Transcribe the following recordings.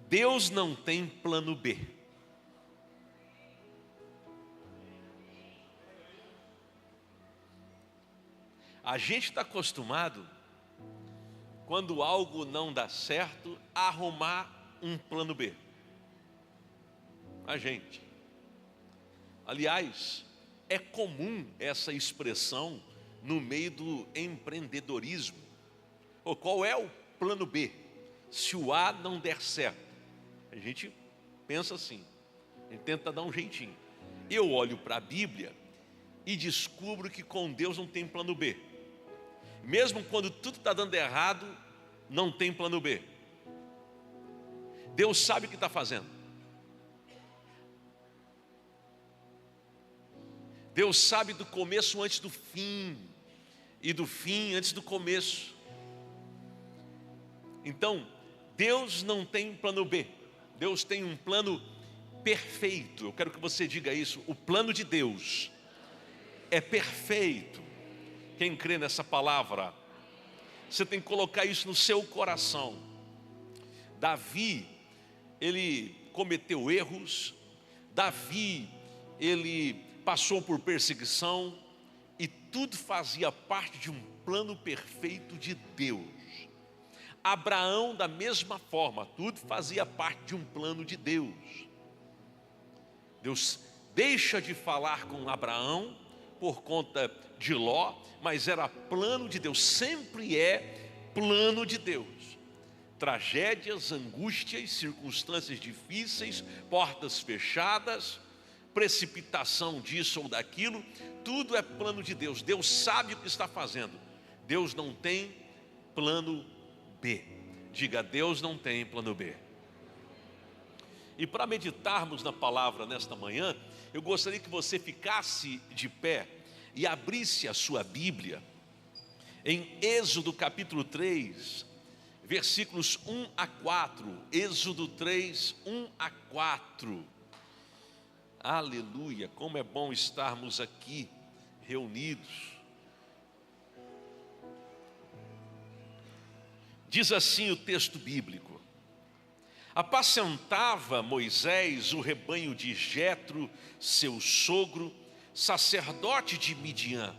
Deus não tem plano B. A gente está acostumado, quando algo não dá certo, a arrumar um plano B. A gente. Aliás, é comum essa expressão no meio do empreendedorismo. Qual é o plano B? Se o A não der certo. A gente pensa assim, a gente tenta dar um jeitinho. Eu olho para a Bíblia e descubro que com Deus não tem plano B. Mesmo quando tudo está dando errado, não tem plano B. Deus sabe o que está fazendo. Deus sabe do começo antes do fim, e do fim antes do começo. Então, Deus não tem plano B. Deus tem um plano perfeito. Eu quero que você diga isso. O plano de Deus é perfeito. Quem crê nessa palavra? Você tem que colocar isso no seu coração. Davi, ele cometeu erros. Davi, ele passou por perseguição. E tudo fazia parte de um plano perfeito de Deus. Abraão, da mesma forma, tudo fazia parte de um plano de Deus. Deus deixa de falar com Abraão por conta de Ló, mas era plano de Deus, sempre é plano de Deus. Tragédias, angústias, circunstâncias difíceis, portas fechadas, precipitação disso ou daquilo, tudo é plano de Deus. Deus sabe o que está fazendo. Deus não tem plano B. Diga, Deus não tem plano B. E para meditarmos na palavra nesta manhã, eu gostaria que você ficasse de pé e abrisse a sua Bíblia em Êxodo capítulo 3, versículos 1 a 4. Êxodo 3, 1 a 4. Aleluia, como é bom estarmos aqui reunidos. Diz assim o texto bíblico: apacentava Moisés o rebanho de Jetro, seu sogro, sacerdote de Midian,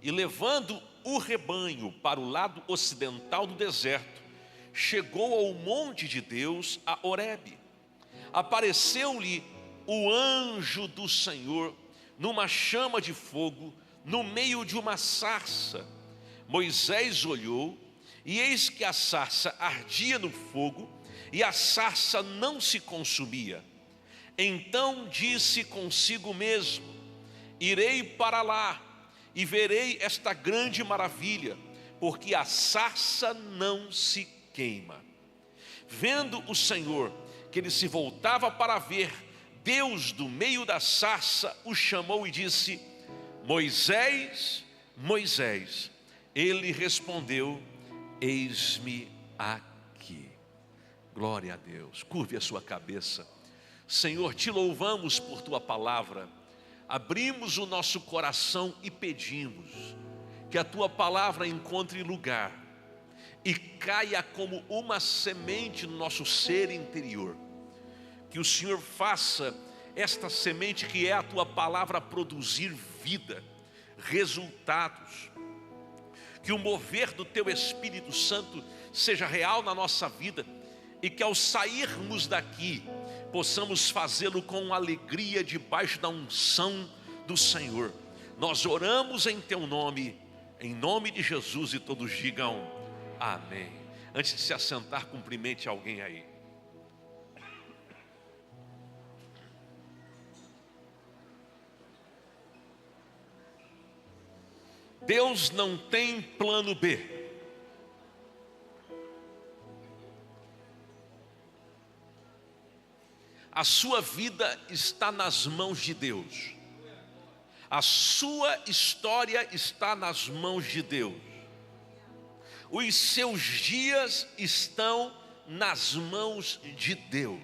e levando o rebanho para o lado ocidental do deserto, chegou ao monte de Deus, a Horebe. Apareceu-lhe o anjo do Senhor numa chama de fogo, no meio de uma sarça. Moisés olhou, e eis que a sarça ardia no fogo, e a sarça não se consumia. Então disse consigo mesmo: irei para lá, e verei esta grande maravilha, porque a sarça não se queima. Vendo o Senhor que ele se voltava para ver, Deus do meio da sarça o chamou e disse: Moisés, Moisés. Ele respondeu: eis-me aqui. Glória a Deus. Curve a sua cabeça. Senhor, te louvamos por tua palavra. Abrimos o nosso coração e pedimos que a tua palavra encontre lugar e caia como uma semente no nosso ser interior. Que o Senhor faça esta semente que é a tua palavra produzir vida, resultados. Que o mover do teu Espírito Santo seja real na nossa vida e que ao sairmos daqui possamos fazê-lo com alegria debaixo da unção do Senhor. Nós oramos em teu nome, em nome de Jesus, e todos digam amém. Antes de se assentar, cumprimente alguém aí. Deus não tem plano B. A sua vida está nas mãos de Deus. A sua história está nas mãos de Deus. Os seus dias estão nas mãos de Deus.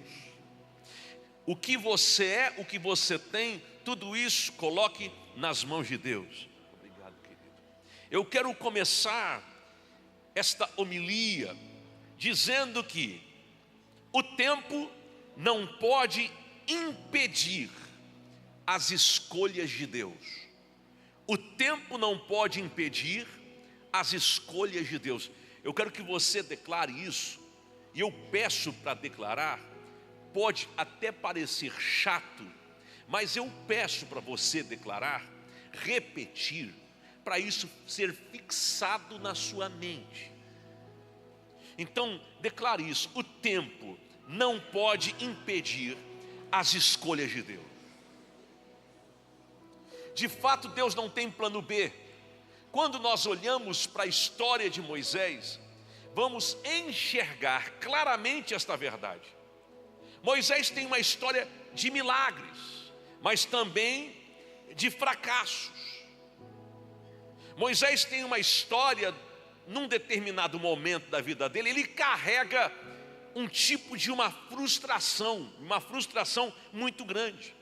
O que você é, o que você tem, tudo isso coloque nas mãos de Deus. Obrigado, querido. Eu quero começar esta homilia dizendo que o tempo não pode impedir as escolhas de Deus. O tempo não pode impedir as escolhas de Deus. Eu quero que você declare isso, e eu peço para declarar. Pode até parecer chato, mas eu peço para você declarar, repetir, para isso ser fixado na sua mente. Então, declare isso: o tempo não pode impedir as escolhas de Deus. De fato, Deus não tem plano B. Quando nós olhamos para a história de Moisés, vamos enxergar claramente esta verdade. Moisés tem uma história de milagres, mas também de fracassos. Moisés tem uma história, num determinado momento da vida dele, ele carrega um tipo de uma frustração muito grande.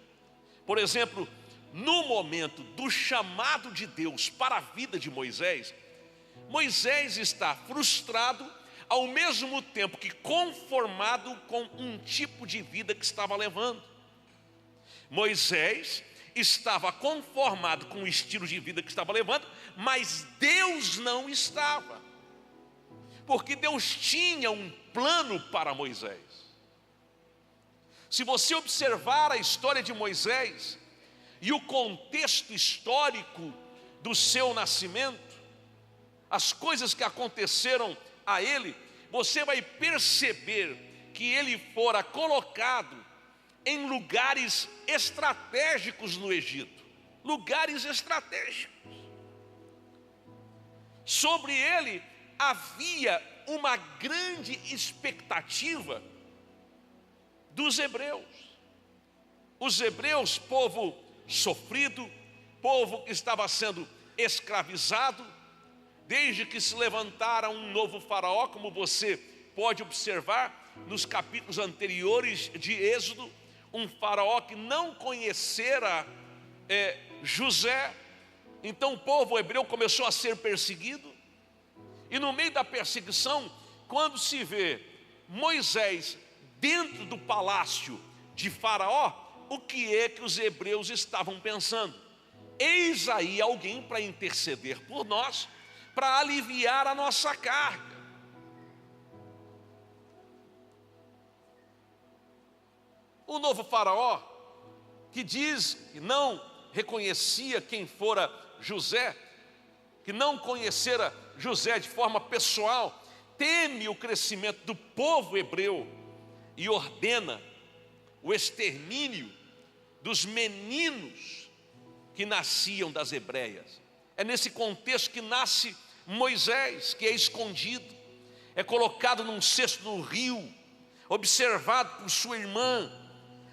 Por exemplo, no momento do chamado de Deus para a vida de Moisés, Moisés está frustrado, ao mesmo tempo que conformado com um tipo de vida que estava levando. Moisés estava conformado com o estilo de vida que estava levando, mas Deus não estava, porque Deus tinha um plano para Moisés. Se você observar a história de Moisés e o contexto histórico do seu nascimento, as coisas que aconteceram a ele, você vai perceber que ele fora colocado em lugares estratégicos no Egito. Lugares estratégicos. Sobre ele havia uma grande expectativa dos hebreus. Os hebreus, povo sofrido, povo que estava sendo escravizado, desde que se levantara um novo faraó, como você pode observar nos capítulos anteriores de Êxodo, um faraó que não conhecera José. Então o povo hebreu começou a ser perseguido, e no meio da perseguição, quando se vê Moisés dentro do palácio de Faraó, o que é que os hebreus estavam pensando? Eis aí alguém para interceder por nós, para aliviar a nossa carga. O novo faraó, que diz que não reconhecia quem fora José, que não conhecera José de forma pessoal, teme o crescimento do povo hebreu e ordena o extermínio dos meninos que nasciam das hebreias. É nesse contexto que nasce Moisés, que é escondido, é colocado num cesto no rio, observado por sua irmã,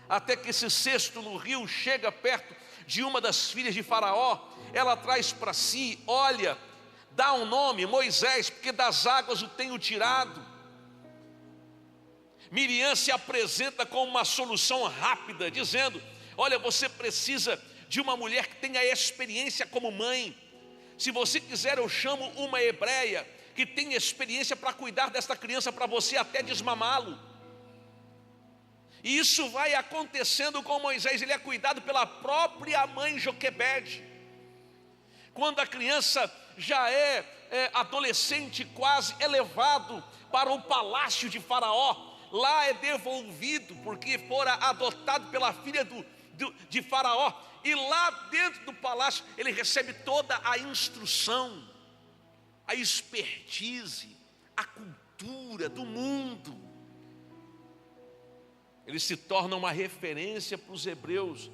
até que esse cesto no rio chega perto de uma das filhas de Faraó. Ela traz para si, olha, dá um nome, Moisés, porque das águas o tenho tirado. Miriam se apresenta com uma solução rápida, dizendo: olha, você precisa de uma mulher que tenha experiência como mãe. Se você quiser, eu chamo uma hebreia que tem experiência para cuidar desta criança, para você até desmamá-lo. E isso vai acontecendo com Moisés. Ele é cuidado pela própria mãe Joquebede. Quando a criança já é adolescente, quase elevado para o palácio de Faraó, lá é devolvido, porque fora adotado pela filha de Faraó. E lá dentro do palácio ele recebe toda a instrução, a expertise, a cultura do mundo. Ele se torna uma referência para os hebreus,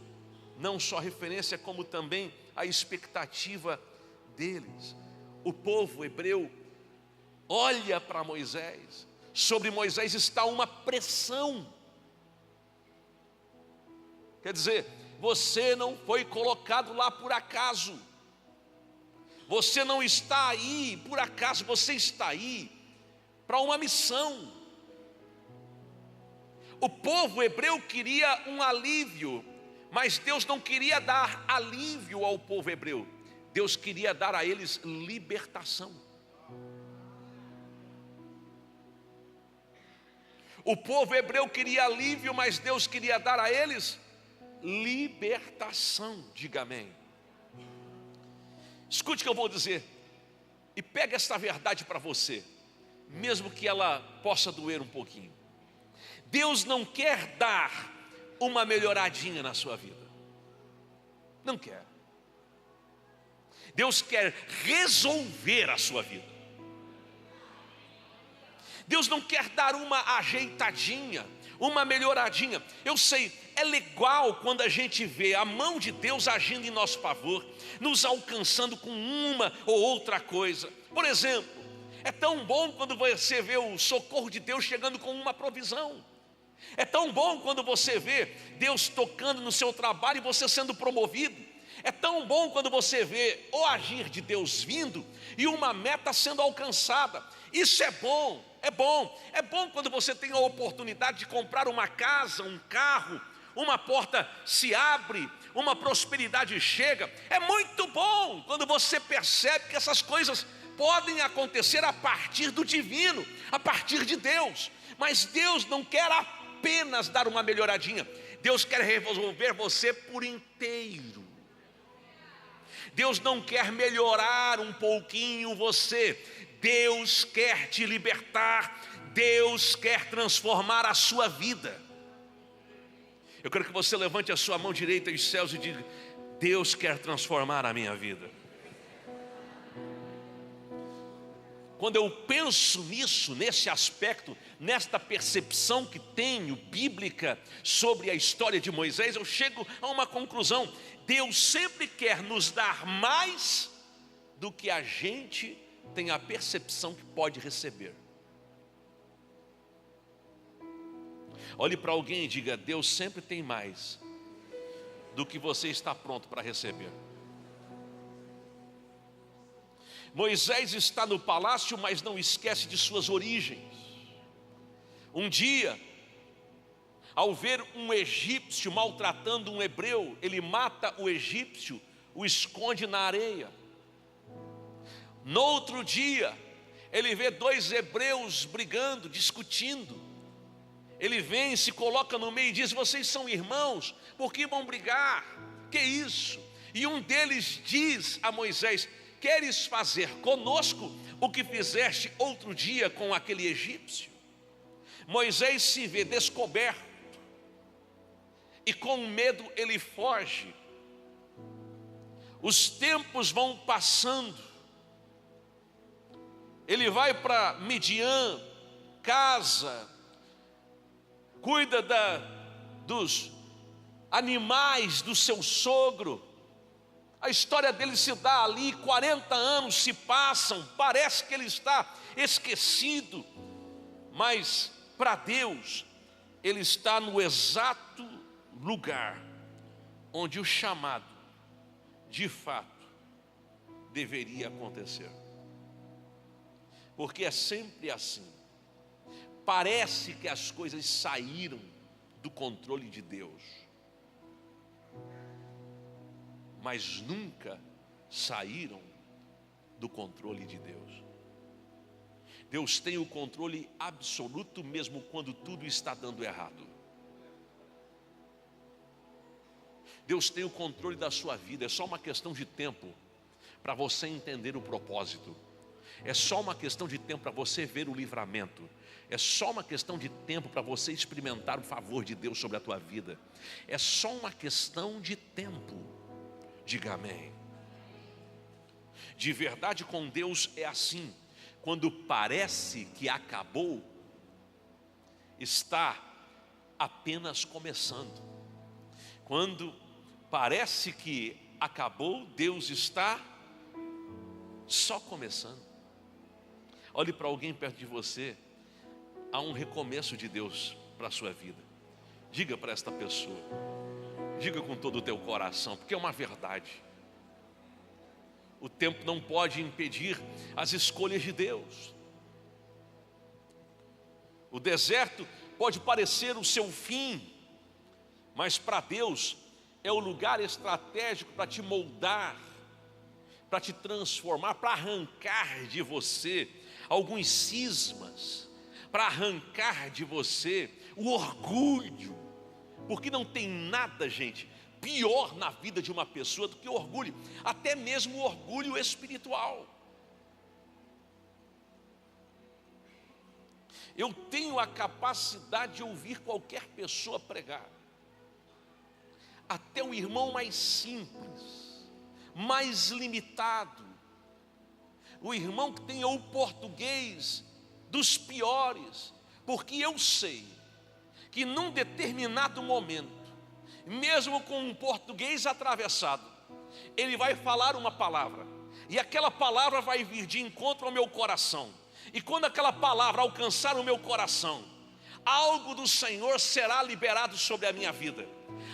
não só referência, como também a expectativa deles. O povo hebreu olha para Moisés, sobre Moisés está uma pressão. Quer dizer, você não foi colocado lá por acaso, você não está aí por acaso, você está aí para uma missão. O povo hebreu queria um alívio, mas Deus não queria dar alívio ao povo hebreu. Deus queria dar a eles libertação. O povo hebreu queria alívio, mas Deus queria dar a eles libertação. Diga amém. Escute o que eu vou dizer e pega esta verdade para você, mesmo que ela possa doer um pouquinho. Deus não quer dar uma melhoradinha na sua vida. Não quer. Deus quer resolver a sua vida. Deus não quer dar uma ajeitadinha, uma melhoradinha. Eu sei, é legal quando a gente vê a mão de Deus agindo em nosso favor, nos alcançando com uma ou outra coisa. Por exemplo, é tão bom quando você vê o socorro de Deus chegando com uma provisão. É tão bom quando você vê Deus tocando no seu trabalho e você sendo promovido. É tão bom quando você vê o agir de Deus vindo e uma meta sendo alcançada. Isso é bom, é bom. É bom quando você tem a oportunidade de comprar uma casa, um carro, uma porta se abre, uma prosperidade chega. É muito bom quando você percebe que essas coisas podem acontecer a partir do divino, a partir de Deus. Mas Deus não quer apenas dar uma melhoradinha. Deus quer resolver você por inteiro. Deus não quer melhorar um pouquinho você. Deus quer te libertar. Deus quer transformar a sua vida. Eu quero que você levante a sua mão direita aos céus e diga: Deus quer transformar a minha vida. Quando eu penso nisso, nesse aspecto, nesta percepção que tenho bíblica sobre a história de Moisés, eu chego a uma conclusão: Deus sempre quer nos dar mais do que a gente tem a percepção que pode receber. Olhe para alguém e diga: Deus sempre tem mais do que você está pronto para receber. Moisés está no palácio, mas não esquece de suas origens. Um dia, ao ver um egípcio maltratando um hebreu, ele mata o egípcio, o esconde na areia. No outro dia, ele vê dois hebreus brigando, discutindo. Ele vem, se coloca no meio e diz: vocês são irmãos, por que vão brigar? Que isso? E um deles diz a Moisés: queres fazer conosco o que fizeste outro dia com aquele egípcio? Moisés se vê descoberto e com medo ele foge. Os tempos vão passando. Ele vai para Midian, casa, cuida dos animais do seu sogro. A história dele se dá ali, 40 anos se passam, parece que ele está esquecido, mas para Deus, ele está no exato lugar onde o chamado, de fato, deveria acontecer. Porque é sempre assim. Parece que as coisas saíram do controle de Deus, mas nunca saíram do controle de Deus. Deus tem o controle absoluto mesmo quando tudo está dando errado. Deus tem o controle da sua vida. É só uma questão de tempo para você entender o propósito. É só uma questão de tempo para você ver o livramento. É só uma questão de tempo para você experimentar o favor de Deus sobre a tua vida. É só uma questão de tempo. Diga amém. De verdade, com Deus é assim. Quando parece que acabou, está apenas começando. Quando parece que acabou, Deus está só começando. Olhe para alguém perto de você. Há um recomeço de Deus para a sua vida. Diga para esta pessoa. Diga com todo o teu coração, porque é uma verdade. O tempo não pode impedir as escolhas de Deus. O deserto pode parecer o seu fim, mas para Deus é o lugar estratégico para te moldar, para te transformar, para arrancar de você alguns cismas, para arrancar de você o orgulho. Porque não tem nada, gente, pior na vida de uma pessoa do que o orgulho, até mesmo o orgulho espiritual. Eu tenho a capacidade de ouvir qualquer pessoa pregar, até o irmão mais simples, mais limitado, o irmão que tem o português dos piores, porque eu sei que num determinado momento, mesmo com um português atravessado, ele vai falar uma palavra, e aquela palavra vai vir de encontro ao meu coração, e quando aquela palavra alcançar o meu coração, algo do Senhor será liberado sobre a minha vida,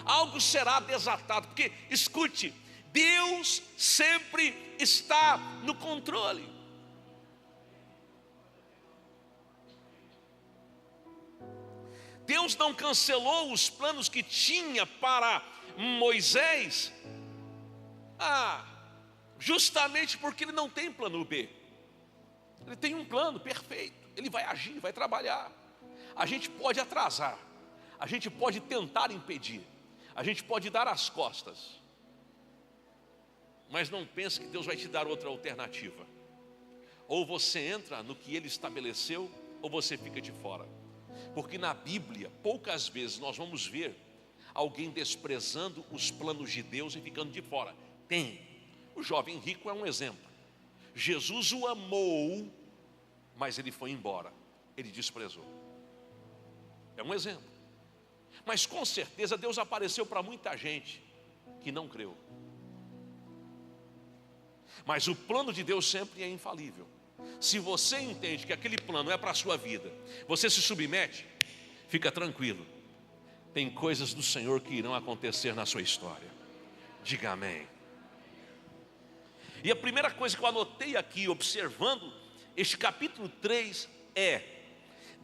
algo será desatado, porque escute, Deus sempre está no controle. Deus não cancelou os planos que tinha para Moisés, justamente porque ele não tem plano B. Ele tem um plano perfeito, ele vai agir, vai trabalhar. A gente pode atrasar, a gente pode tentar impedir, a gente pode dar as costas, mas não pense que Deus vai te dar outra alternativa. Ou você entra no que Ele estabeleceu, ou você fica de fora. Porque na Bíblia, poucas vezes nós vamos ver alguém desprezando os planos de Deus e ficando de fora. Tem. O jovem rico é um exemplo. Jesus o amou, mas ele foi embora. Ele desprezou. É um exemplo. Mas com certeza Deus apareceu para muita gente que não creu. Mas o plano de Deus sempre é infalível. Se você entende que aquele plano é para a sua vida, você se submete, fica tranquilo. Tem coisas do Senhor que irão acontecer na sua história. Diga amém. E a primeira coisa que eu anotei aqui, observando este capítulo 3, é: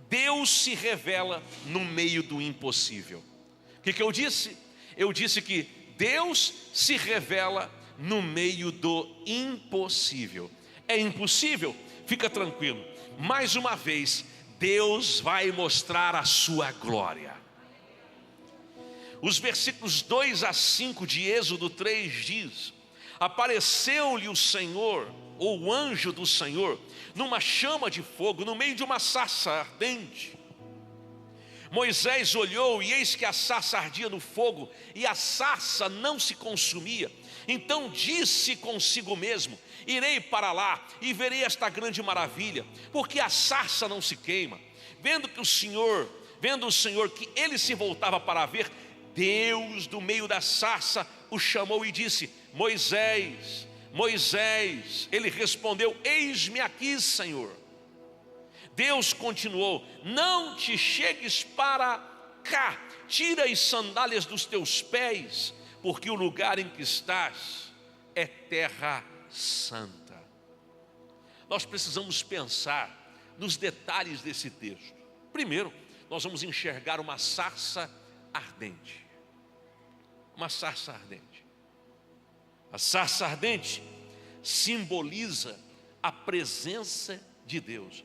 Deus se revela no meio do impossível. O que eu disse? Eu disse que Deus se revela no meio do impossível. É impossível? Fica tranquilo. Mais uma vez, Deus vai mostrar a sua glória. Os versículos 2 a 5 de Êxodo 3 diz: apareceu-lhe o Senhor, ou o anjo do Senhor, numa chama de fogo, no meio de uma sarça ardente. Moisés olhou, e eis que a sarça ardia no fogo, e a sarça não se consumia. Então disse consigo mesmo: irei para lá e verei esta grande maravilha, porque a sarça não se queima. Vendo o Senhor que ele se voltava para ver, Deus do meio da sarça o chamou e disse: Moisés, Moisés. Ele respondeu: eis-me aqui, Senhor. Deus continuou: não te chegues para cá, tira as sandálias dos teus pés, porque o lugar em que estás é terra santa. Nós precisamos pensar nos detalhes desse texto. Primeiro, nós vamos enxergar uma sarça ardente. Uma sarça ardente. A sarça ardente simboliza a presença de Deus.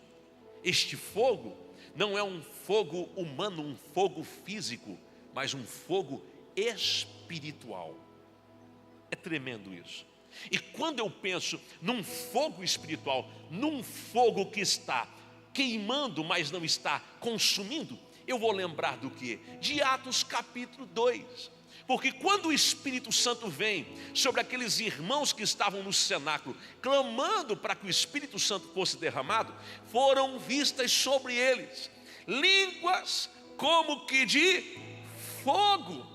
Este fogo não é um fogo humano, um fogo físico, mas um fogo espiritual. É tremendo isso. E quando eu penso num fogo espiritual, num fogo que está queimando, mas não está consumindo, eu vou lembrar do quê? De Atos capítulo 2. Porque quando o Espírito Santo vem sobre aqueles irmãos que estavam no cenáculo, clamando para que o Espírito Santo fosse derramado, foram vistas sobre eles línguas como que de fogo.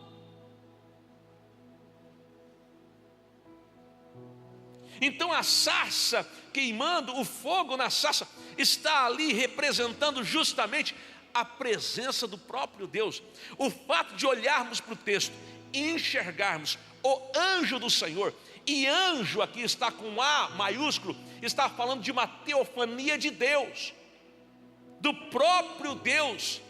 Então a sarça queimando, o fogo na sarça, está ali representando justamente a presença do próprio Deus. O fato de olharmos para o texto e enxergarmos o anjo do Senhor, e anjo aqui está com A maiúsculo, está falando de uma teofania de Deus, do próprio Deus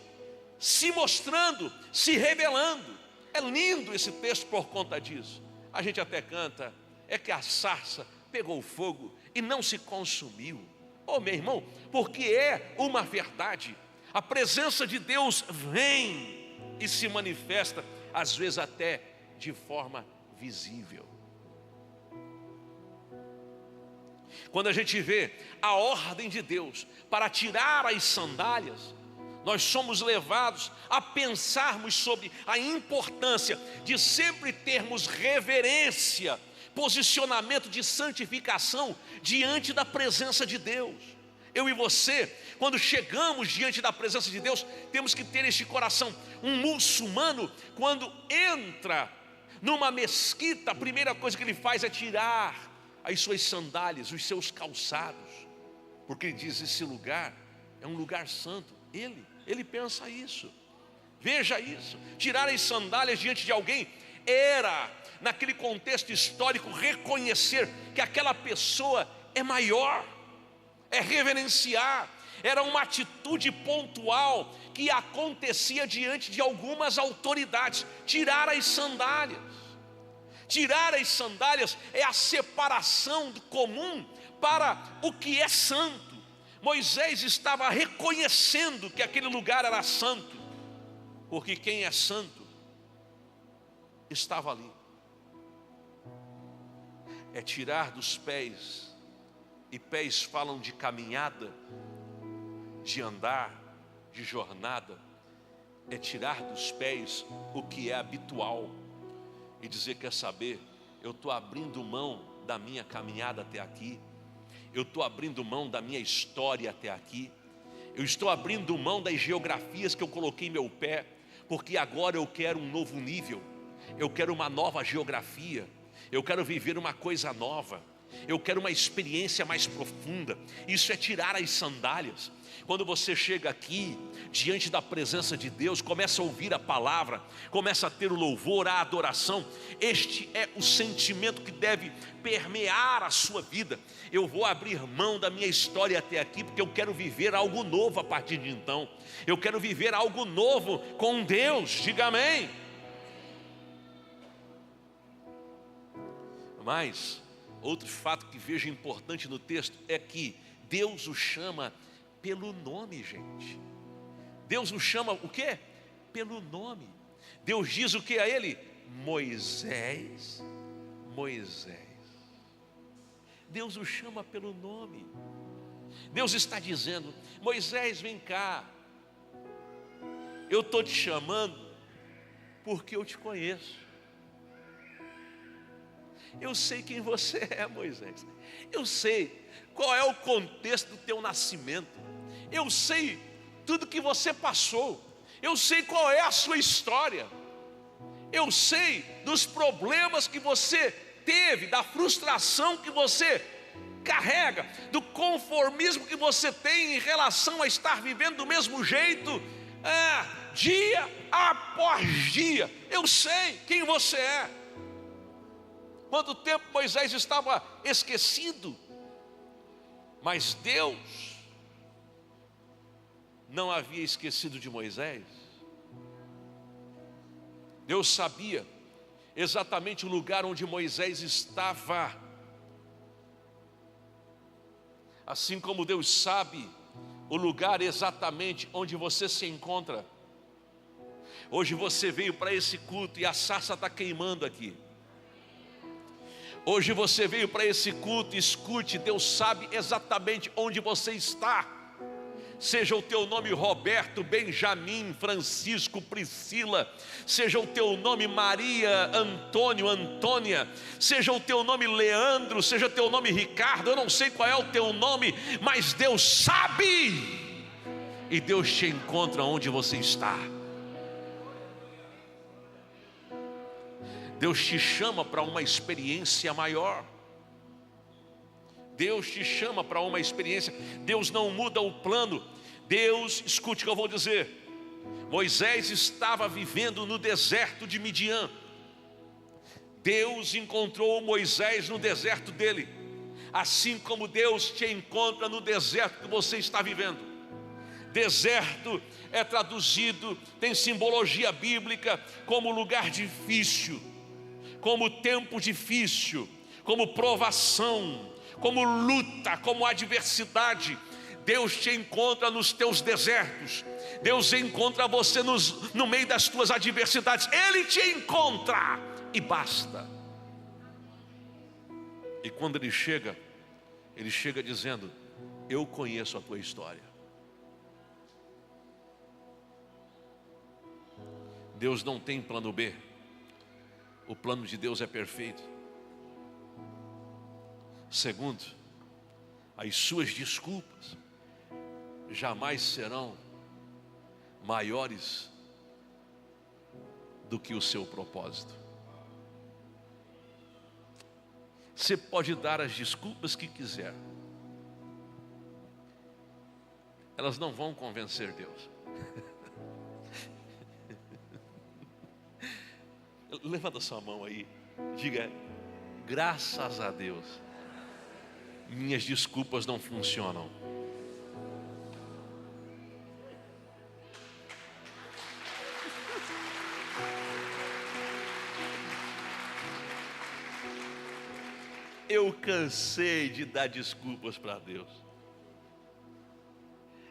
se mostrando, se revelando. É lindo esse texto por conta disso. A gente até canta: é que a sarça pegou fogo e não se consumiu. Oh, meu irmão, porque é uma verdade. A presença de Deus vem e se manifesta, às vezes até de forma visível. Quando a gente vê a ordem de Deus para tirar as sandálias, nós somos levados a pensarmos sobre a importância de sempre termos reverência, posicionamento de santificação diante da presença de Deus. Eu e você, quando chegamos diante da presença de Deus, temos que ter este coração. Um muçulmano, quando entra numa mesquita, a primeira coisa que ele faz é tirar as suas sandálias, os seus calçados, porque ele diz: esse lugar é um lugar santo. Ele pensa isso. Veja isso. Tirar as sandálias diante de alguém era, naquele contexto histórico, reconhecer que aquela pessoa é maior, é reverenciar. Era uma atitude pontual que acontecia diante de algumas autoridades. Tirar as sandálias. Tirar as sandálias é a separação do comum para o que é santo. Moisés estava reconhecendo que aquele lugar era santo, porque quem é santo estava ali. É tirar dos pés, e pés falam de caminhada, de andar, de jornada. É tirar dos pés o que é habitual e dizer: quer saber, eu estou abrindo mão da minha caminhada até aqui, eu estou abrindo mão da minha história até aqui, eu estou abrindo mão das geografias que eu coloquei meu pé, porque agora eu quero um novo nível, eu quero uma nova geografia, eu quero viver uma coisa nova, eu quero uma experiência mais profunda. Isso é tirar as sandálias. Quando você chega aqui, diante da presença de Deus, começa a ouvir a palavra, começa a ter o louvor, a adoração, este é o sentimento que deve permear a sua vida. Eu vou abrir mão da minha história até aqui, porque eu quero viver algo novo a partir de então. Eu quero viver algo novo com Deus, diga amém. Mas outro fato que vejo importante no texto é que Deus o chama pelo nome, gente. Deus o chama o quê? Pelo nome. Deus diz o que a ele? Moisés, Moisés. Deus o chama pelo nome. Deus está dizendo: Moisés, vem cá, eu estou te chamando porque eu te conheço. Eu sei quem você é, Moisés. Eu sei qual é o contexto do teu nascimento. Eu sei tudo que você passou. Eu sei qual é a sua história. Eu sei dos problemas que você teve, da frustração que você carrega, do conformismo que você tem em relação a estar vivendo do mesmo jeito, dia após dia. Eu sei quem você é. Quanto tempo Moisés estava esquecido, mas Deus não havia esquecido de Moisés. Deus sabia exatamente o lugar onde Moisés estava, assim como Deus sabe o lugar exatamente onde você se encontra. Hoje você veio para esse culto e a sarça está queimando aqui. Hoje você veio para esse culto, escute, Deus sabe exatamente onde você está. Seja o teu nome Roberto, Benjamin, Francisco, Priscila, seja o teu nome Maria, Antônio, Antônia, seja o teu nome Leandro, seja o teu nome Ricardo, eu não sei qual é o teu nome, mas Deus sabe, e Deus te encontra onde você está. Deus te chama para uma experiência maior. Deus te chama para uma experiência. Deus não muda o plano. Deus, escute o que eu vou dizer. Moisés estava vivendo no deserto de Midian. Deus encontrou Moisés no deserto dele, assim como Deus te encontra no deserto que você está vivendo. Deserto é traduzido, tem simbologia bíblica como lugar difícil, como tempo difícil, como provação, como luta, como adversidade. Deus te encontra nos teus desertos. Deus encontra você no meio das tuas adversidades. Ele te encontra e basta. E quando Ele chega dizendo: eu conheço a tua história. Deus não tem plano B. O plano de Deus é perfeito. Segundo, as suas desculpas jamais serão maiores do que o seu propósito. Você pode dar as desculpas que quiser, elas não vão convencer Deus. Levanta sua mão aí, diga: graças a Deus, minhas desculpas não funcionam. Eu cansei de dar desculpas para Deus.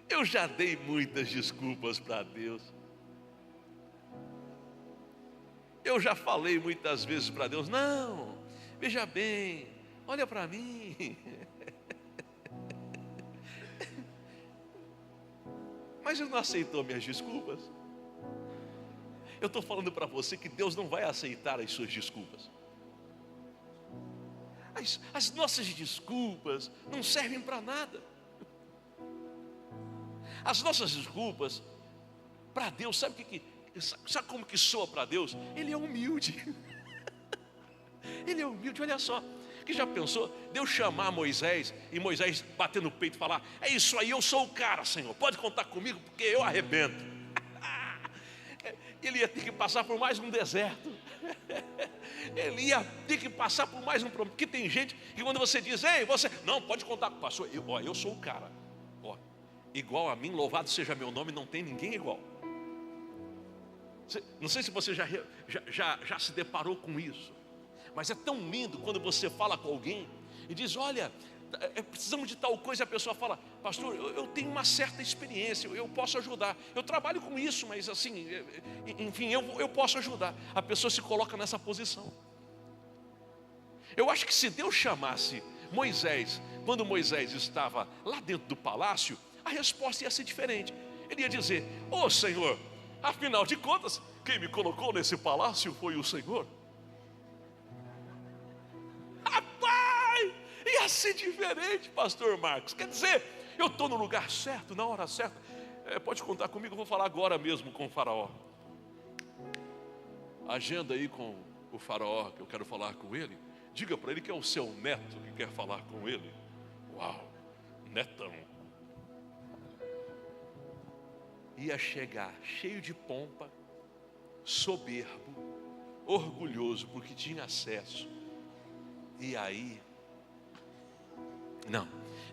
Eu já dei muitas desculpas para Deus. Eu já falei muitas vezes para Deus: não, veja bem, olha para mim. Mas Ele não aceitou minhas desculpas. Eu estou falando para você que Deus não vai aceitar as suas desculpas. As nossas desculpas não servem para nada. As nossas desculpas para Deus, sabe como que soa para Deus? Ele é humilde. Ele é humilde, olha só. Que já pensou Deus chamar Moisés e Moisés bater no peito e falar: é isso aí, eu sou o cara, Senhor, pode contar comigo porque eu arrebento. Ele ia ter que passar por mais um deserto. Ele ia ter que passar por mais um problema. Porque tem gente que quando você diz: ei, você, não, pode contar com o pastor, eu sou o cara. Igual a mim, louvado seja meu nome, não tem ninguém igual. Não sei se você já se deparou com isso, mas é tão lindo quando você fala com alguém e diz: olha, precisamos de tal coisa, e a pessoa fala: pastor, eu tenho uma certa experiência, eu posso ajudar, eu trabalho com isso, mas assim, enfim, eu posso ajudar. A pessoa se coloca nessa posição. Eu acho que se Deus chamasse Moisés, quando Moisés estava lá dentro do palácio, a resposta ia ser diferente. Ele ia dizer: ô Senhor, afinal de contas, quem me colocou nesse palácio foi o Senhor. Rapaz, ia ser diferente, pastor Marcos. Quer dizer, eu estou no lugar certo, na hora certa. Pode contar comigo, eu vou falar agora mesmo com o faraó. Agenda aí com o faraó, que eu quero falar com ele. Diga para ele que é o seu neto que quer falar com ele. Uau, netão. Ia chegar cheio de pompa, soberbo, orgulhoso, porque tinha acesso. E aí, não,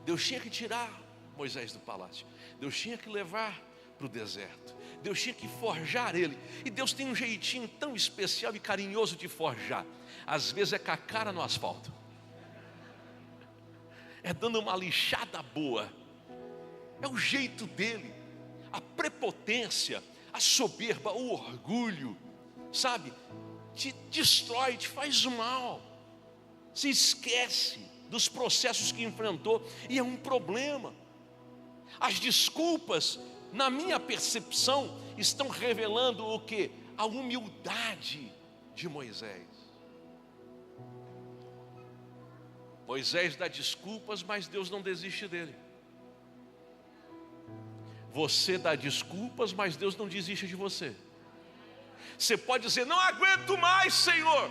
Deus tinha que tirar Moisés do palácio. Deus tinha que levar para o deserto. Deus tinha que forjar ele. E Deus tem um jeitinho tão especial e carinhoso de forjar. Às vezes é com a cara no asfalto, é dando uma lixada boa. É o jeito dele. A prepotência, a soberba, o orgulho, sabe, te destrói, te faz mal. Se esquece dos processos que enfrentou, e é um problema. As desculpas, na minha percepção, estão revelando o quê? A humildade de Moisés. Moisés dá desculpas, mas Deus não desiste dele. Você dá desculpas, mas Deus não desiste de você. Você pode dizer: não aguento mais, Senhor,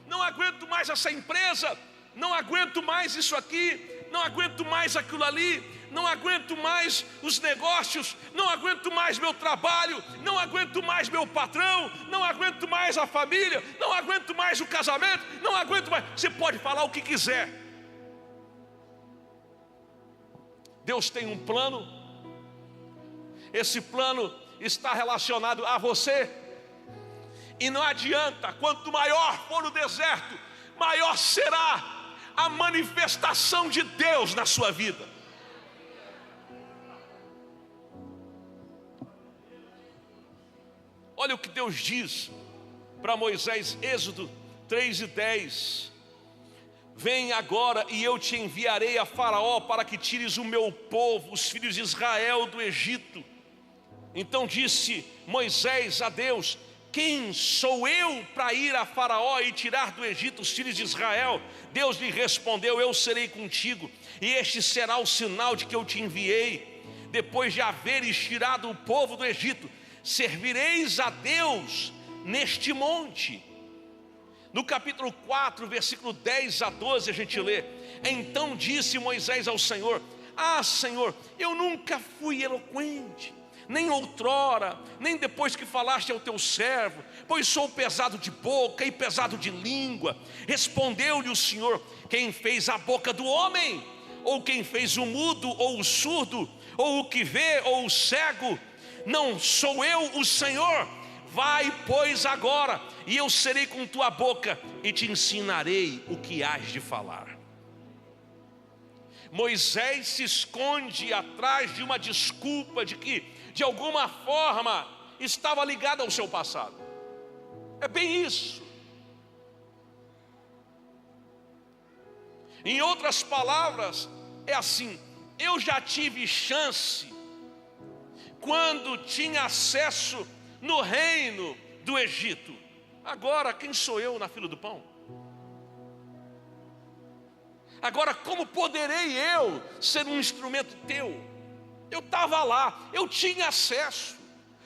não aguento mais essa empresa, não aguento mais isso aqui, não aguento mais aquilo ali, não aguento mais os negócios, não aguento mais meu trabalho, não aguento mais meu patrão, não aguento mais a família, não aguento mais o casamento, não aguento mais. Você pode falar o que quiser. Deus tem um plano. Esse plano está relacionado a você. E não adianta, quanto maior for o deserto, maior será a manifestação de Deus na sua vida. Olha o que Deus diz para Moisés, Êxodo 3:10. Vem agora e eu te enviarei a Faraó para que tires o meu povo, os filhos de Israel, do Egito. Então disse Moisés a Deus: quem sou eu para ir a Faraó e tirar do Egito os filhos de Israel? Deus lhe respondeu: eu serei contigo, e este será o sinal de que eu te enviei. Depois de haveres tirado o povo do Egito, servireis a Deus neste monte. No capítulo 4, versículo 10 a 12, a gente lê: então disse Moisés ao Senhor: ah, Senhor, eu nunca fui eloquente, nem outrora, nem depois que falaste ao teu servo, pois sou pesado de boca e pesado de língua. Respondeu-lhe o Senhor: quem fez a boca do homem? Ou quem fez o mudo, ou o surdo, ou o que vê, ou o cego? Não sou eu o Senhor? Vai, pois, agora, e eu serei com tua boca, e te ensinarei o que hás de falar. Moisés se esconde atrás de uma desculpa de que, de alguma forma, estava ligada ao seu passado. É bem isso. Em outras palavras, é assim: eu já tive chance quando tinha acesso no reino do Egito. Agora quem sou eu na fila do pão? Agora como poderei eu ser um instrumento teu? Eu estava lá, eu tinha acesso,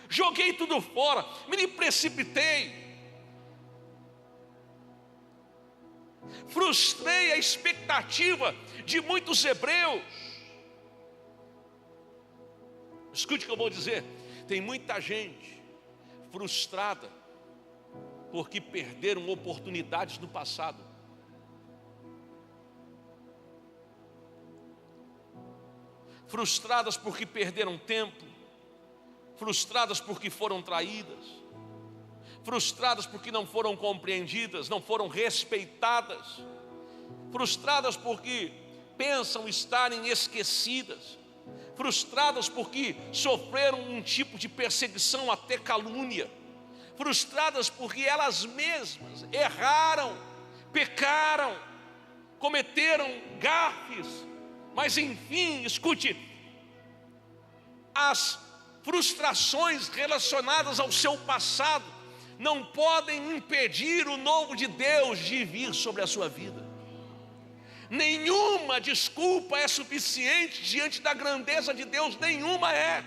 joguei tudo fora, me precipitei, frustrei a expectativa de muitos hebreus. Escute o que eu vou dizer: tem muita gente frustrada porque perderam oportunidades no passado. Frustradas porque perderam tempo, frustradas porque foram traídas, frustradas porque não foram compreendidas, não foram respeitadas, frustradas porque pensam estarem esquecidas, frustradas porque sofreram um tipo de perseguição, até calúnia, frustradas porque elas mesmas erraram, pecaram, cometeram gafes. Mas enfim, escute, as frustrações relacionadas ao seu passado não podem impedir o novo de Deus de vir sobre a sua vida. Nenhuma desculpa é suficiente diante da grandeza de Deus, nenhuma é.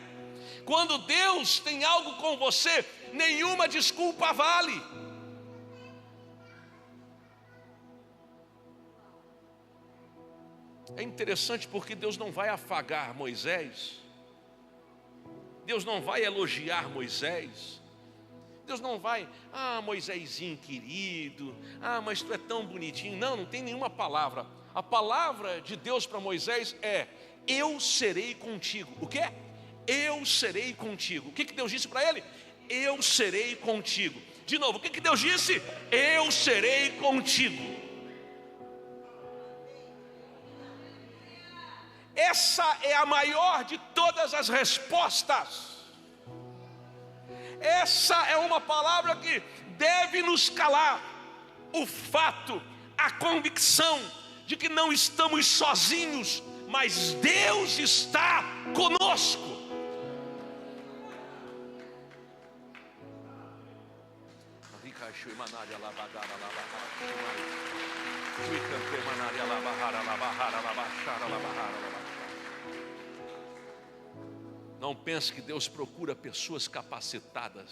Quando Deus tem algo com você, nenhuma desculpa vale. É interessante porque Deus não vai afagar Moisés, Deus não vai elogiar Moisés, Deus não vai: ah, Moisésinho querido, ah, mas tu é tão bonitinho. Não, não tem nenhuma palavra. A palavra de Deus para Moisés é: eu serei contigo. O que é? Eu serei contigo. O que Deus disse para ele? Eu serei contigo. De novo, o que Deus disse? Eu serei contigo. Essa é a maior de todas as respostas. Essa é uma palavra que deve nos calar. O fato, a convicção de que não estamos sozinhos, mas Deus está conosco. Não pense que Deus procura pessoas capacitadas.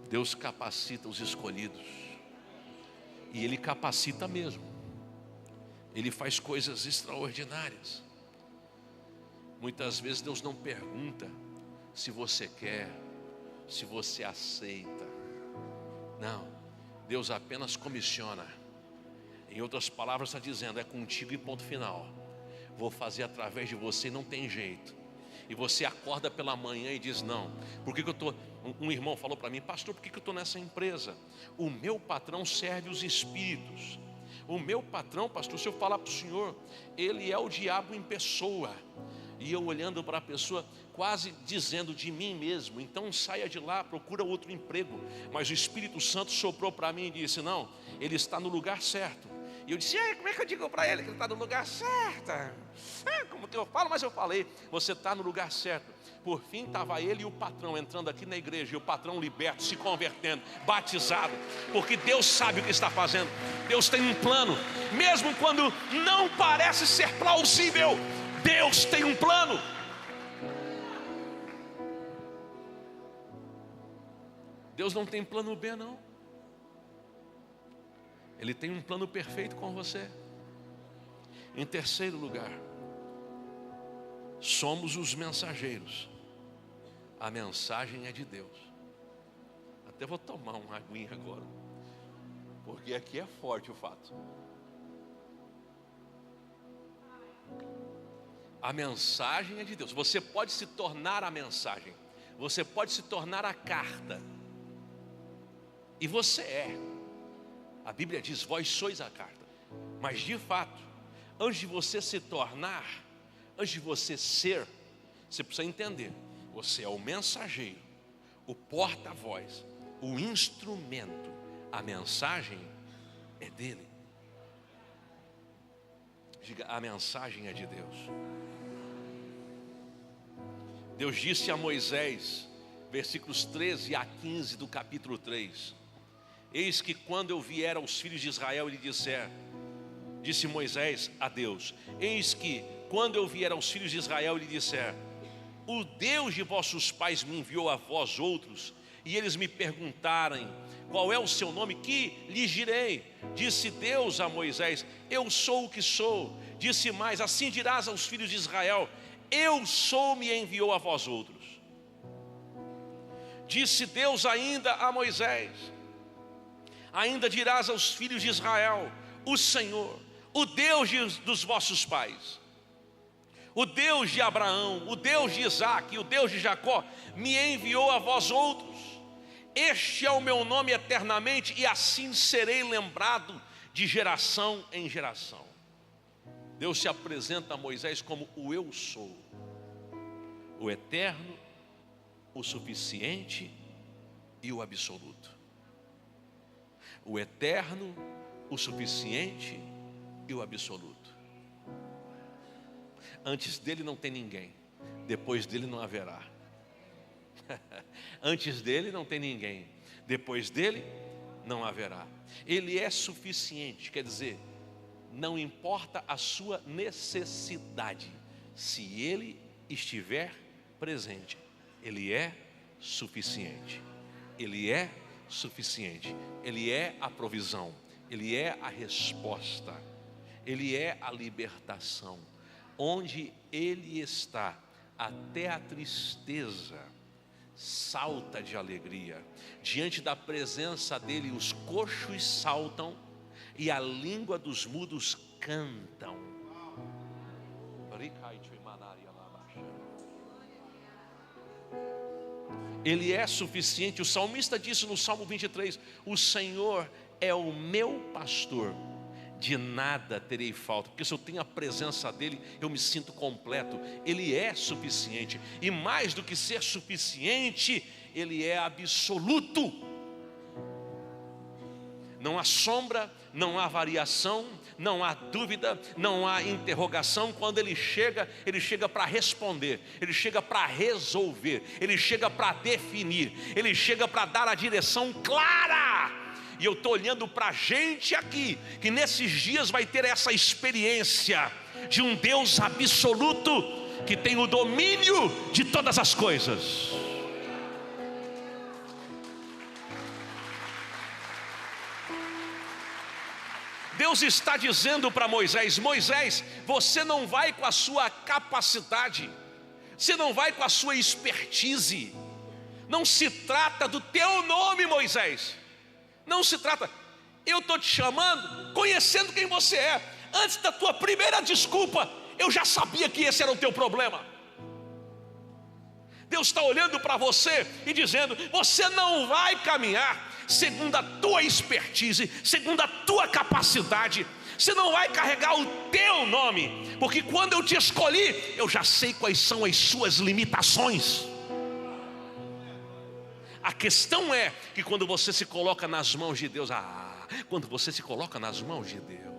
Deus capacita os escolhidos. E Ele capacita mesmo. Ele faz coisas extraordinárias. Muitas vezes Deus não pergunta se você quer, se você aceita. Não, Deus apenas comissiona. Em outras palavras está dizendo: é contigo e ponto final. Vou fazer através de você, não tem jeito. E você acorda pela manhã e diz: não, por que eu estou... Um irmão falou para mim: pastor, por que eu estou nessa empresa? O meu patrão serve os espíritos. O meu patrão, pastor, se eu falar para o senhor, ele é o diabo em pessoa. E eu olhando para a pessoa, quase dizendo de mim mesmo: então saia de lá, procura outro emprego. Mas o Espírito Santo soprou para mim e disse: não, ele está no lugar certo. E eu disse: como é que eu digo para ele que ele está no lugar certo? Como que eu falo? Mas eu falei: você está no lugar certo. Por fim estava ele e o patrão entrando aqui na igreja, e o patrão liberto, se convertendo, batizado, porque Deus sabe o que está fazendo. Deus tem um plano, mesmo quando não parece ser plausível, Deus tem um plano. Deus não tem plano B, não. Ele tem um plano perfeito com você. Em terceiro lugar, somos os mensageiros. A mensagem é de Deus. Até vou tomar uma aguinha agora, porque aqui é forte o fato. A mensagem é de Deus. Você pode se tornar a mensagem, você pode se tornar a carta, e você é. A Bíblia diz: vós sois a carta. Mas de fato, antes de você se tornar, antes de você ser, você precisa entender: você é o mensageiro, o porta-voz, o instrumento. A mensagem é dele. Diga: a mensagem é de Deus. Deus disse a Moisés, versículos 13 a 15 do capítulo 3: eis que quando eu vier aos filhos de Israel e lhe disser, disse Moisés a Deus: eis que quando eu vier aos filhos de Israel e lhe disser, o Deus de vossos pais me enviou a vós outros, e eles me perguntarem, qual é o seu nome, que lhes direi? Disse Deus a Moisés: eu sou o que sou. Disse mais: assim dirás aos filhos de Israel, eu sou, me enviou a vós outros. Disse Deus ainda a Moisés: ainda dirás aos filhos de Israel, o Senhor, o Deus dos vossos pais, o Deus de Abraão, o Deus de Isaque, o Deus de Jacó, me enviou a vós outros. Este é o meu nome eternamente, e assim serei lembrado de geração em geração. Deus se apresenta a Moisés como o eu sou, o eterno, o suficiente e o absoluto. O eterno, o suficiente e o absoluto. Antes dele não tem ninguém, depois dele não haverá. Antes dele não tem ninguém, depois dele não haverá. Ele é suficiente, quer dizer, não importa a sua necessidade, se ele estiver presente, ele é suficiente. Ele é suficiente. Ele é a provisão, ele é a resposta, ele é a libertação. Onde ele está, até a tristeza salta de alegria. Diante da presença dele, os coxos saltam e a língua dos mudos cantam. Ele é suficiente. O salmista disse no Salmo 23: o Senhor é o meu pastor, de nada terei falta, porque se eu tenho a presença dele, eu me sinto completo. Ele é suficiente, e mais do que ser suficiente, ele é absoluto. Não há sombra, não há variação, não há dúvida, não há interrogação. Quando ele chega para responder, ele chega para resolver, ele chega para definir, ele chega para dar a direção clara. E eu estou olhando para a gente aqui, que nesses dias vai ter essa experiência de um Deus absoluto, que tem o domínio de todas as coisas. Deus está dizendo para Moisés: Moisés, você não vai com a sua capacidade, você não vai com a sua expertise, não se trata do teu nome, Moisés. Não se trata, eu estou te chamando conhecendo quem você é. Antes da tua primeira desculpa, eu já sabia que esse era o teu problema. Deus está olhando para você e dizendo: você não vai caminhar segundo a tua expertise, segundo a tua capacidade. Você não vai carregar o teu nome, porque quando eu te escolhi, eu já sei quais são as suas limitações. A questão é que quando você se coloca nas mãos de Deus, quando você se coloca nas mãos de Deus,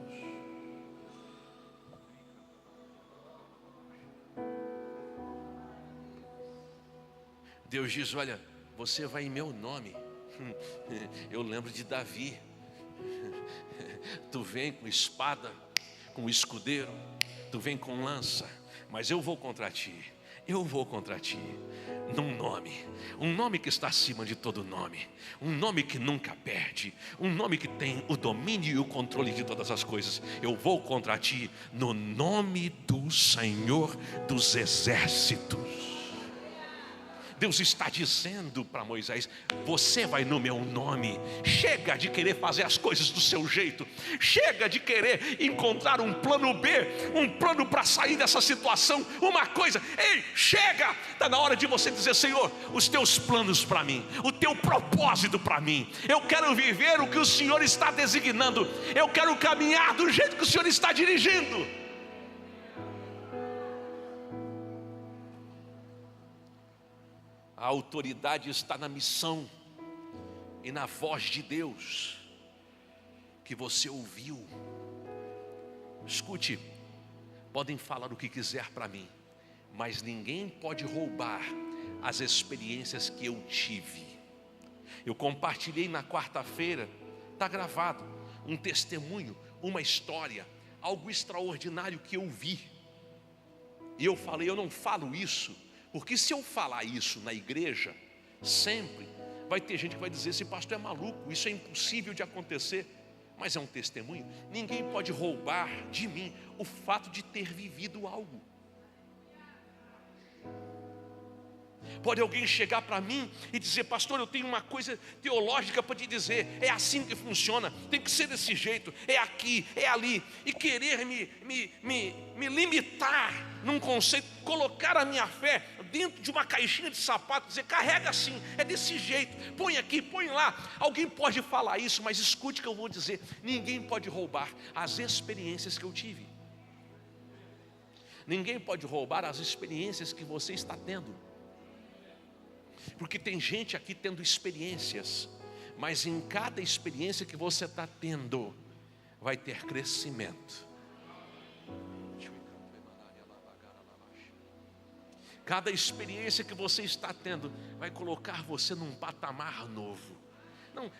Deus diz: olha, você vai em meu nome. Eu lembro de Davi. Tu vem com espada, com escudeiro, tu vem com lança, mas eu vou contra ti. Eu vou contra ti, num nome, um nome que está acima de todo nome, um nome que nunca perde, um nome que tem o domínio e o controle de todas as coisas. Eu vou contra ti no nome do Senhor dos Exércitos. Deus está dizendo para Moisés: você vai no meu nome. Chega de querer fazer as coisas do seu jeito. Chega de querer encontrar um plano B, um plano para sair dessa situação, uma coisa. Ei, chega! Está na hora de você dizer: Senhor, os teus planos para mim, o teu propósito para mim. Eu quero viver o que o Senhor está designando. Eu quero caminhar do jeito que o Senhor está dirigindo. A autoridade está na missão e na voz de Deus que você ouviu. Escute, podem falar o que quiser para mim, mas ninguém pode roubar as experiências que eu tive. Eu compartilhei na quarta-feira, está gravado, um testemunho, uma história, algo extraordinário que eu vi. E eu falei: eu não falo isso, porque se eu falar isso na igreja, sempre vai ter gente que vai dizer: esse pastor é maluco, isso é impossível de acontecer. Mas é um testemunho. Ninguém pode roubar de mim o fato de ter vivido algo. Pode alguém chegar para mim e dizer: pastor, eu tenho uma coisa teológica para te dizer, é assim que funciona, tem que ser desse jeito, é aqui, é ali, e querer me limitar num conceito, colocar a minha fé dentro de uma caixinha de sapato, dizer: carrega assim, é desse jeito, põe aqui, põe lá. Alguém pode falar isso, mas escute o que eu vou dizer: ninguém pode roubar as experiências que eu tive. Ninguém pode roubar as experiências que você está tendo. Porque tem gente aqui tendo experiências, mas em cada experiência que você está tendo, vai ter crescimento. Cada experiência que você está tendo vai colocar você num patamar novo.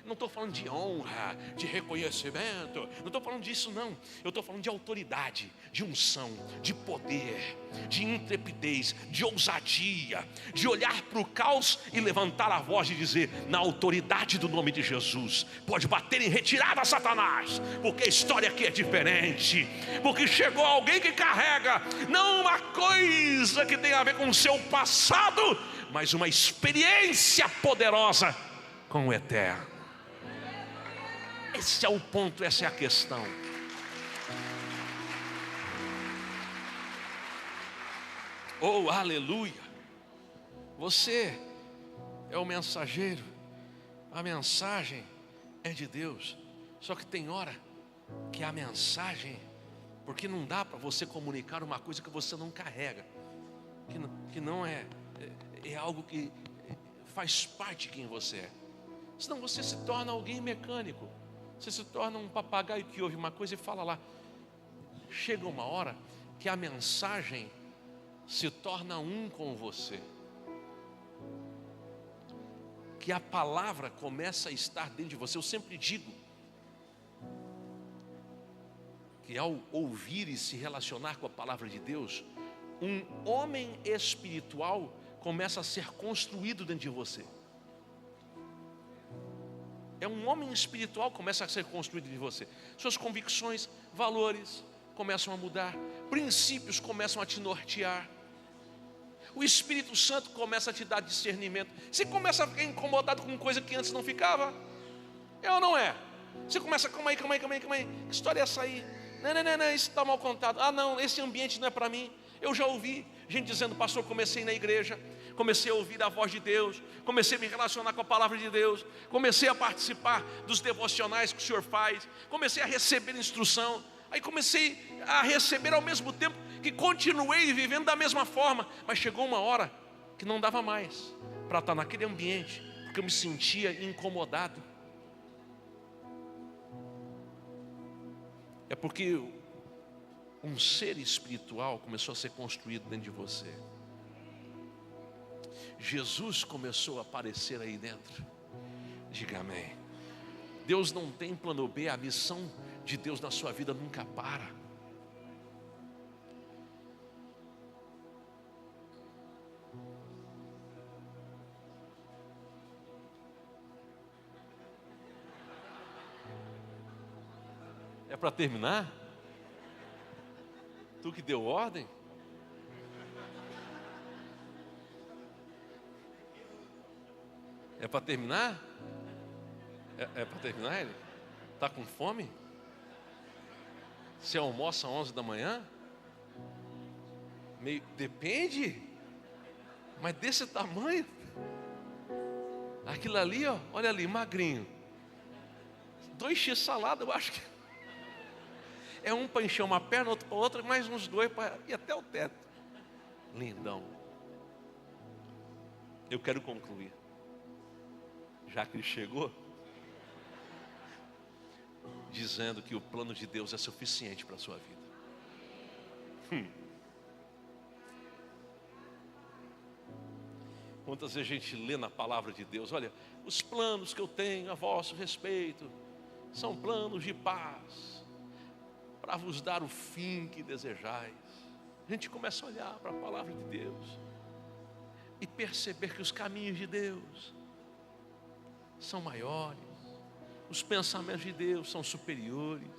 Não estou falando de honra, de reconhecimento, não estou falando disso não. Eu estou falando de autoridade, de unção, de poder, de intrepidez, de ousadia, de olhar para o caos e levantar a voz e dizer: na autoridade do nome de Jesus, pode bater em retirada, Satanás, porque a história aqui é diferente, porque chegou alguém que carrega não uma coisa que tem a ver com o seu passado, mas uma experiência poderosa com o eterno. Esse é o ponto, essa é a questão. Oh, aleluia! Você é o mensageiro, a mensagem é de Deus. Só que tem hora que a mensagem, porque não dá para você comunicar uma coisa que você não carrega, que não é algo que faz parte de quem você é. Senão você se torna alguém mecânico. Você se torna um papagaio que ouve uma coisa e fala lá. Chega uma hora que a mensagem se torna um com você, que a palavra começa a estar dentro de você. Eu sempre digo que ao ouvir e se relacionar com a palavra de Deus, um homem espiritual começa a ser construído dentro de você. É um homem espiritual que começa a ser construído em você. Suas convicções, valores começam a mudar, princípios começam a te nortear. O Espírito Santo começa a te dar discernimento. Você começa a ficar incomodado com coisa que antes não ficava. É ou não é? Você começa: calma aí, que história é essa aí? Não, isso está mal contado. Ah não, esse ambiente não é para mim. Eu já ouvi Gente dizendo: pastor, comecei na igreja, comecei a ouvir a voz de Deus, comecei a me relacionar com a palavra de Deus, comecei a participar dos devocionais que o senhor faz, comecei a receber instrução, aí comecei a receber ao mesmo tempo que continuei vivendo da mesma forma, mas chegou uma hora que não dava mais para estar naquele ambiente, porque eu me sentia incomodado. É porque um ser espiritual começou a ser construído dentro de você. Jesus começou a aparecer aí dentro. Diga amém. Deus não tem plano B, a missão de Deus na sua vida nunca para. É para terminar? Tu que deu ordem? É para terminar? É para terminar ele? Está com fome? Você almoça às 11 da manhã? Depende. Mas desse tamanho? Aquilo ali, ó, olha ali, magrinho. 2x salada, eu acho que é um para encher uma perna, outro para outra, mais uns 2 para ir até o teto. Lindão. Eu quero concluir. Já que ele chegou, dizendo que o plano de Deus é suficiente para a sua vida. Quantas vezes a gente lê na palavra de Deus: olha, os planos que eu tenho a vosso respeito são planos de paz, para vos dar o fim que desejais. A gente começa a olhar para a palavra de Deus e perceber que os caminhos de Deus são maiores, os pensamentos de Deus são superiores,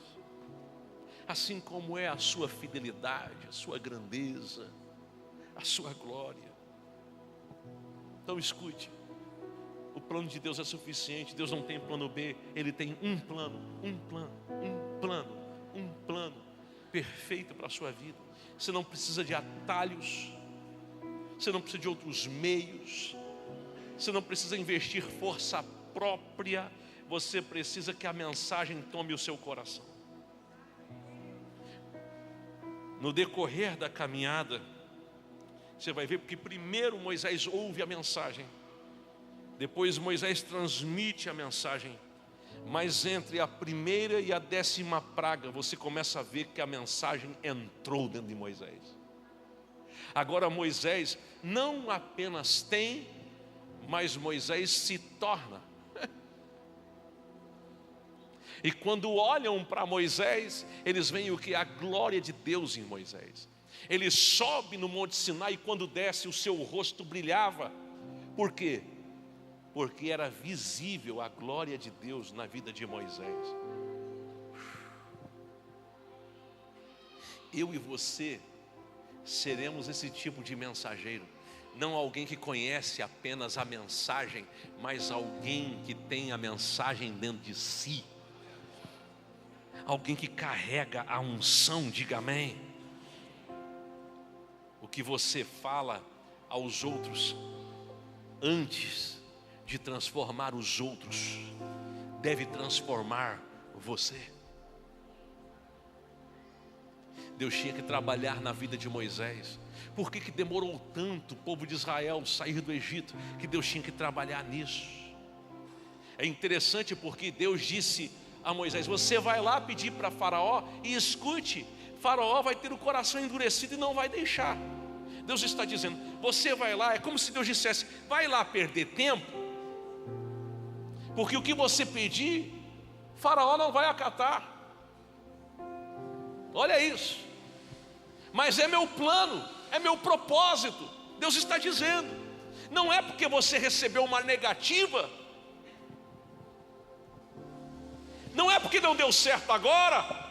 assim como é a sua fidelidade, a sua grandeza, a sua glória. Então escute, o plano de Deus é suficiente. Deus não tem plano B, Ele tem um plano perfeito para a sua vida. Você não precisa de atalhos, você não precisa de outros meios, você não precisa investir força própria, você precisa que a mensagem tome o seu coração. No decorrer da caminhada, você vai ver, porque primeiro Moisés ouve a mensagem, depois Moisés transmite a mensagem, mas entre a primeira e a 10ª praga, você começa a ver que a mensagem entrou dentro de Moisés. Agora Moisés não apenas tem, mas Moisés se torna. E quando olham para Moisés, eles veem o que? A glória de Deus em Moisés. Ele sobe no Monte Sinai e quando desce o seu rosto brilhava. Por quê? Porque era visível a glória de Deus na vida de Moisés. Eu e você seremos esse tipo de mensageiro. Não alguém que conhece apenas a mensagem, mas alguém que tem a mensagem dentro de si. Alguém que carrega a unção, diga amém. O que você fala aos outros, antes de transformar os outros, deve transformar você. Deus tinha que trabalhar na vida de Moisés. Por que demorou tanto o povo de Israel sair do Egito? Que Deus tinha que trabalhar nisso. É interessante porque Deus disse a Moisés: você vai lá pedir para Faraó e escute, Faraó vai ter o coração endurecido e não vai deixar. Deus está dizendo, você vai lá, é como se Deus dissesse, vai lá perder tempo, porque o que você pedir, Faraó não vai acatar. Olha isso. Mas é meu plano, é meu propósito. Deus está dizendo, não é porque você recebeu uma negativa, não é porque não deu certo agora,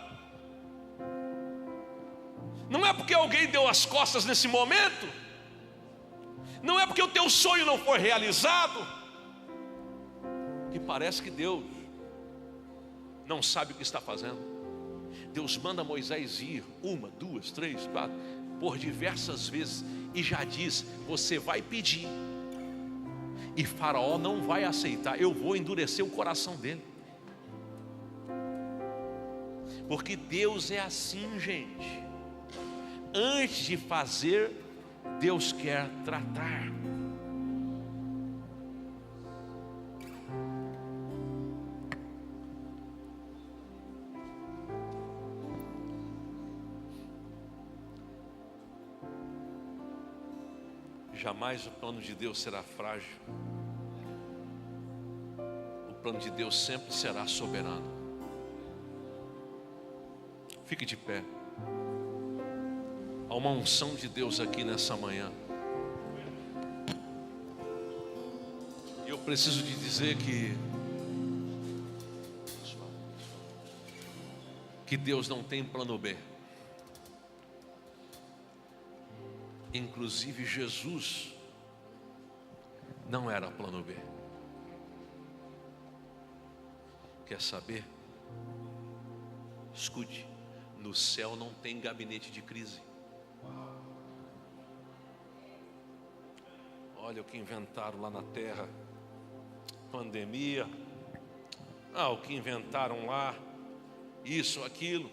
não é porque alguém deu as costas nesse momento, não é porque o teu sonho não foi realizado, que parece que Deus não sabe o que está fazendo. Deus manda Moisés ir 1, 2, 3, 4, por diversas vezes e já diz: você vai pedir, e Faraó não vai aceitar, eu vou endurecer o coração dele. Porque Deus é assim, gente. Antes de fazer, Deus quer tratar. Jamais o plano de Deus será frágil. O plano de Deus sempre será soberano. Fique de pé. Há uma unção de Deus aqui nessa manhã. E eu preciso te dizer que Deus não tem plano B. Inclusive Jesus não era plano B. Quer saber? Escute, no céu não tem gabinete de crise. Olha o que inventaram lá na terra, pandemia, o que inventaram lá, isso, aquilo.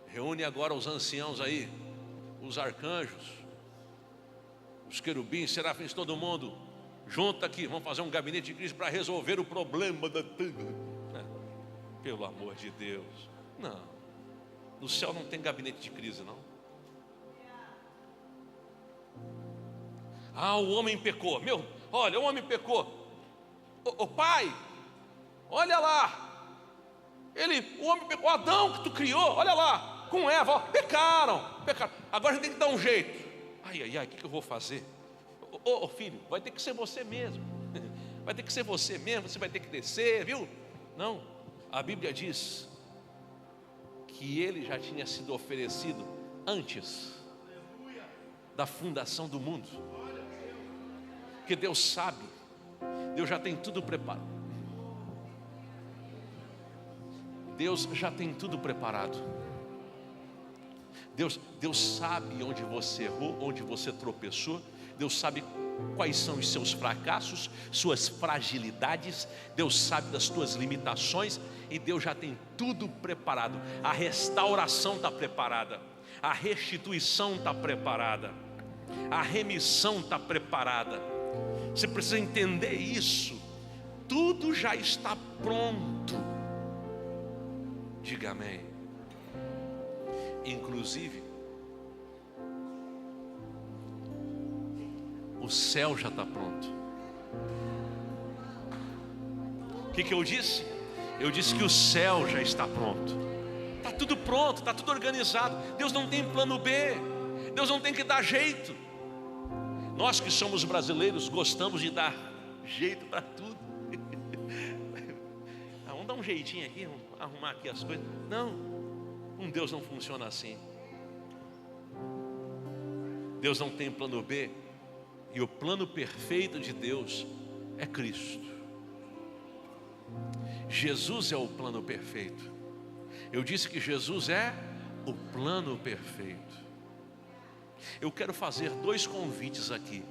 Reúne agora os anciãos aí, os arcanjos, os querubins, serafins, todo mundo junta aqui, vamos fazer um gabinete de crise para resolver o problema da terra. Pelo amor de Deus, não, no céu não tem gabinete de crise, não. O homem pecou, olha, o homem pecou. O pai, olha lá, o homem pecou, Adão que tu criou, olha lá, com Eva, pecaram. Agora a gente tem que dar um jeito. O que eu vou fazer? Filho, vai ter que ser você mesmo. Vai ter que ser você mesmo, você vai ter que descer, viu? Não, a Bíblia diz que ele já tinha sido oferecido antes da fundação do mundo. Porque Deus sabe, Deus já tem tudo preparado. Deus já tem tudo preparado. Deus sabe onde você errou, onde você tropeçou. Deus sabe quais são os seus fracassos, suas fragilidades. Deus sabe das tuas limitações. E Deus já tem tudo preparado. A restauração está preparada, a restituição está preparada, a remissão está preparada. Você precisa entender isso. Tudo já está pronto. Diga amém. Inclusive, o céu já está pronto. O que eu disse? Eu disse que o céu já está pronto. Está tudo pronto, está tudo organizado. Deus não tem plano B. Deus não tem que dar jeito. Nós que somos brasileiros gostamos de dar jeito para tudo. Vamos dar um jeitinho aqui, vamos arrumar aqui as coisas. Não, com Deus não funciona assim. Deus não tem plano B. E o plano perfeito de Deus é Cristo. Jesus é o plano perfeito. Eu disse que Jesus é o plano perfeito. Eu quero fazer 2 convites aqui.